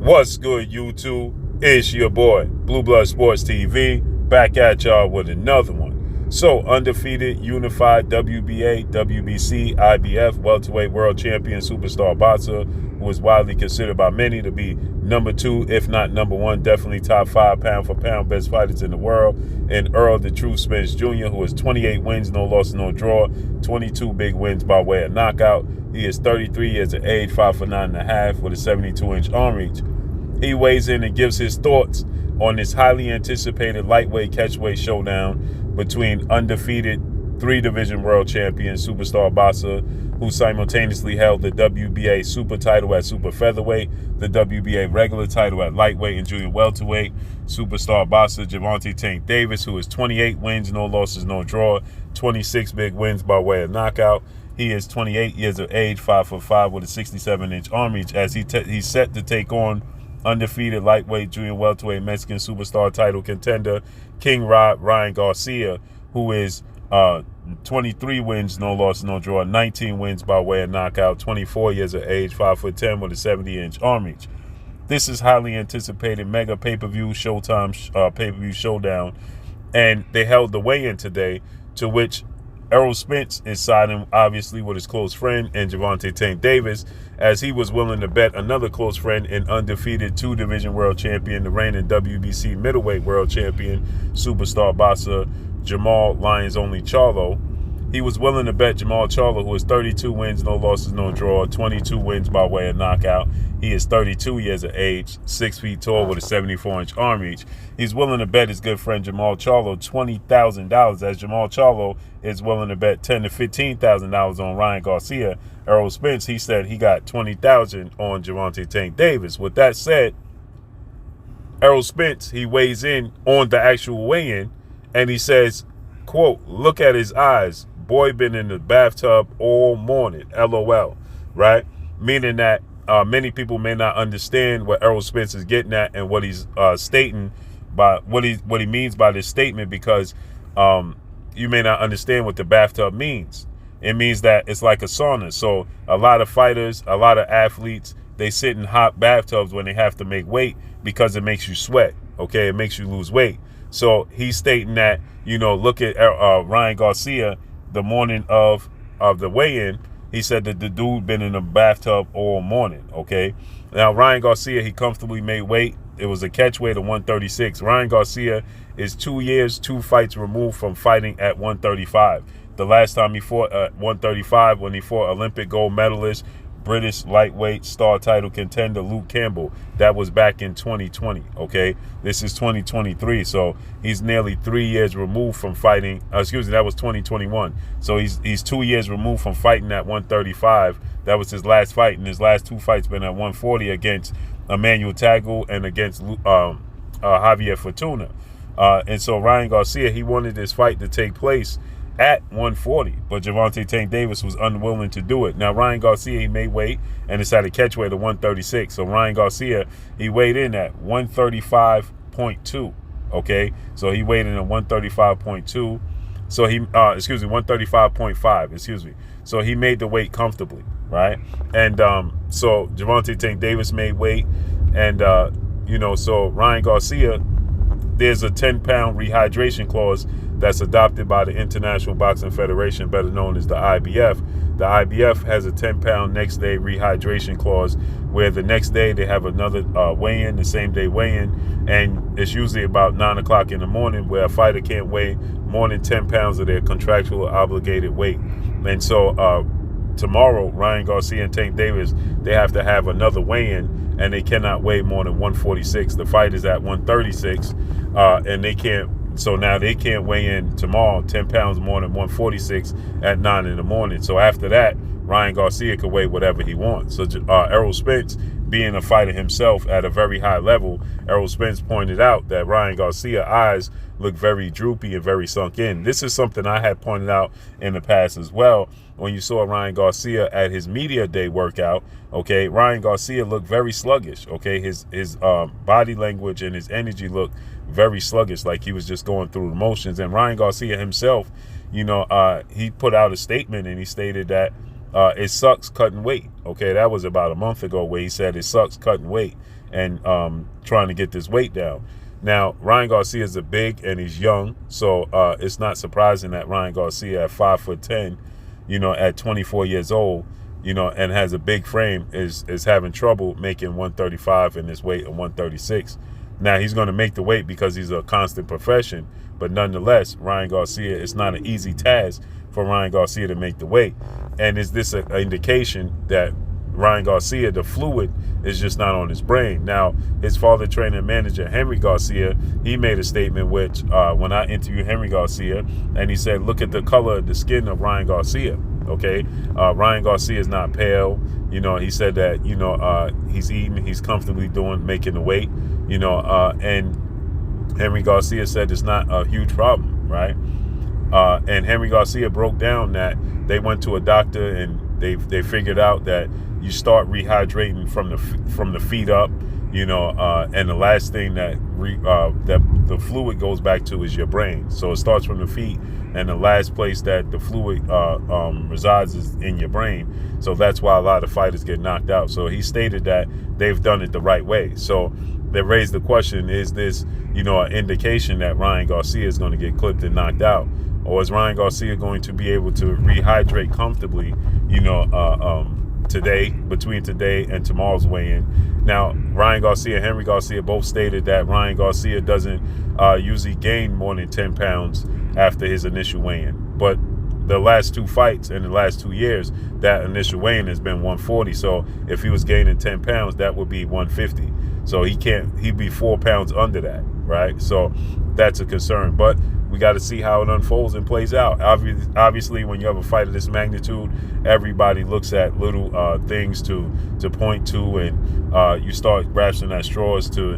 What's good, YouTube? It's your boy, Blue Blood Sports TV, back at y'all with another one. So, undefeated, unified WBA, WBC, IBF, welterweight world champion, superstar boxer, who is widely considered by many to be number 2, if not number 1, definitely top 5 pound for pound best fighters in the world, and Errol the True Spence Jr., who has 28 wins, no loss, no draw, 22 big wins by way of knockout. He is 33 years of age, 5'9.5", with a 72-inch arm reach. He weighs in and gives his thoughts on this highly anticipated lightweight catchweight showdown between undefeated 3-division world champion superstar boxer who simultaneously held the WBA super title at super featherweight, the WBA regular title at lightweight and junior welterweight, superstar boxer Gervonta Tank Davis, who has 28 wins, no losses, no draw, 26 big wins by way of knockout. He is 28 years of age, 5'5", with a 67-inch arm reach, as he's set to take on undefeated lightweight junior welterweight Mexican superstar title contender King Ryan Garcia, who is 23 wins, no loss, no draw, 19 wins by way of knockout, 24 years of age, 5'10", with a 70-inch arm reach. This is highly anticipated mega pay-per-view Showtime pay-per-view showdown, and they held the weigh-in today, to which Errol Spence is siding obviously with his close friend and Gervonta Tank Davis, as he was willing to bet another close friend and undefeated 2-division world champion, the reigning WBC middleweight world champion, superstar boxer Jamal Lions Only Charlo. He was willing to bet Jamal Charlo, who has 32 wins, no losses, no draw, 22 wins by way of knockout. He is 32 years of age, 6 feet tall with a 74-inch arm reach. He's willing to bet his good friend Jamal Charlo $20,000, as Jamal Charlo is willing to bet $10,000 to $15,000 on Ryan Garcia. Errol Spence, he said he got $20,000 on Gervonta Tank Davis. With that said, Errol Spence, he weighs in on the actual weigh-in, and he says, quote, "Look at his eyes. Boy been in the bathtub all morning, LOL," right? Meaning that many people may not understand what Errol Spence is getting at and what he's stating by what he means by this statement, because you may not understand what the bathtub means. It means that it's like a sauna. So a lot of fighters, a lot of athletes, they sit in hot bathtubs when they have to make weight because it makes you sweat. Okay, it makes you lose weight. So he's stating that, you know, look at Ryan Garcia the morning of the weigh-in. He said that the dude been in the bathtub all morning. Okay, now Ryan Garcia, he comfortably made weight. It was a catch weight of 136. Ryan Garcia is 2 years, 2 fights removed from fighting at 135. The last time he fought at 135, when he fought Olympic gold medalist, British lightweight star title contender Luke Campbell. That was back in 2020, okay? This is 2023, so he's nearly 3 years removed from fighting. Excuse me, that was 2021. So he's 2 years removed from fighting at 135. That was his last fight, and his last 2 fights been at 140 against Emmanuel Tagle and against Javier Fortuna. And so Ryan Garcia, he wanted this fight to take place at 140, but Gervonta Tank Davis was unwilling to do it. Now, Ryan Garcia, he made weight, and it's at a catch weight of 136. So Ryan Garcia, he weighed in at 135.2, okay? So he weighed in at 135.2. So he, 135.5, excuse me. So he made the weight comfortably, right? And so Gervonta Tank Davis made weight, and, so Ryan Garcia, there's a 10-pound rehydration clause that's adopted by the International Boxing Federation, better known as the IBF. The IBF has a 10-pound next day rehydration clause, where the next day they have another weigh-in, the same day weigh-in, and it's usually about 9 o'clock in the morning, where a fighter can't weigh more than 10 pounds of their contractual obligated weight. And so tomorrow, Ryan Garcia and Tank Davis, they have to have another weigh-in, and they cannot weigh more than 146. The fight is at 136, and they can't. So now they can't weigh in tomorrow 10 pounds more than 146 at 9 in the morning. So after that, Ryan Garcia could weigh whatever he wants. So Errol Spence, being a fighter himself at a very high level, Errol Spence pointed out that Ryan Garcia's eyes look very droopy and very sunk in. This is something I had pointed out in the past as well. When you saw Ryan Garcia at his media day workout, okay, Ryan Garcia looked very sluggish. Okay, his body language and his energy looked very sluggish, like he was just going through the motions. And Ryan Garcia himself, he put out a statement, and he stated that it sucks cutting weight. Okay, that was about a month ago, where he said it sucks cutting weight. and trying to get this weight down. Now, Ryan Garcia is a big and he's young, so it's not surprising that Ryan Garcia at 5'10", at 24 years old, and has a big frame, is having trouble making 135 in this weight of 136. Now, he's going to make the weight because he's a constant profession, but nonetheless, Ryan Garcia, it's not an easy task for Ryan Garcia to make the weight. And is this an indication that Ryan Garcia, the fluid is just not on his brain? Now, his father, trainer, and manager, Henry Garcia, he made a statement which, when I interviewed Henry Garcia, and he said, look at the color of the skin of Ryan Garcia. Okay, Ryan Garcia is not pale. He said that, he's eating, he's comfortably making the weight, and Henry Garcia said it's not a huge problem, right? And Henry Garcia broke down that they went to a doctor and they figured out that you start rehydrating from the feet up, and the last thing that the fluid goes back to is your brain. So it starts from the feet, and the last place that the fluid resides is in your brain. So that's why a lot of fighters get knocked out. So he stated that they've done it the right way. So they raised the question: is this, an indication that Ryan Garcia is going to get clipped and knocked out, or is Ryan Garcia going to be able to rehydrate comfortably, between today and tomorrow's weigh-in? Now, Ryan Garcia and Henry Garcia both stated that Ryan Garcia doesn't usually gain more than 10 pounds after his initial weigh-in. But the last two fights in the last 2 years, that initial weigh-in has been 140. So if he was gaining 10 pounds, that would be 150. So he'd be 4 pounds under that, right? So that's a concern. But we got to see how it unfolds and plays out. Obviously, when you have a fight of this magnitude, everybody looks at little things to point to, and you start grasping at straws to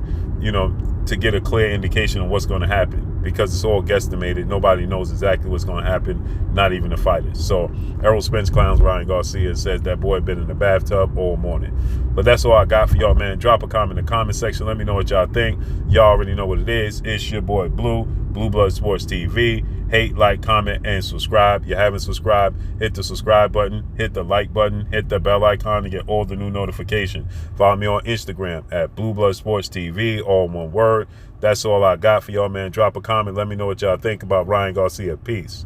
get a clear indication of what's going to happen, because it's all guesstimated. Nobody knows exactly what's going to happen, not even the fighters. So Errol Spence clowns Ryan Garcia, says that boy been in the bathtub all morning. But that's all I got for y'all, man. Drop a comment in the comment section. Let me know what y'all think. Y'all already know what it is. It's your boy Blue Blood Sports TV. Hate, like, comment, and subscribe. You haven't subscribed, hit the subscribe button, hit the like button, hit the bell icon to get all the new notifications. Follow me on Instagram at Blue Blood Sports TV, all one word. That's all I got for y'all, man. Drop a comment. Let me know what y'all think about Ryan Garcia. Peace.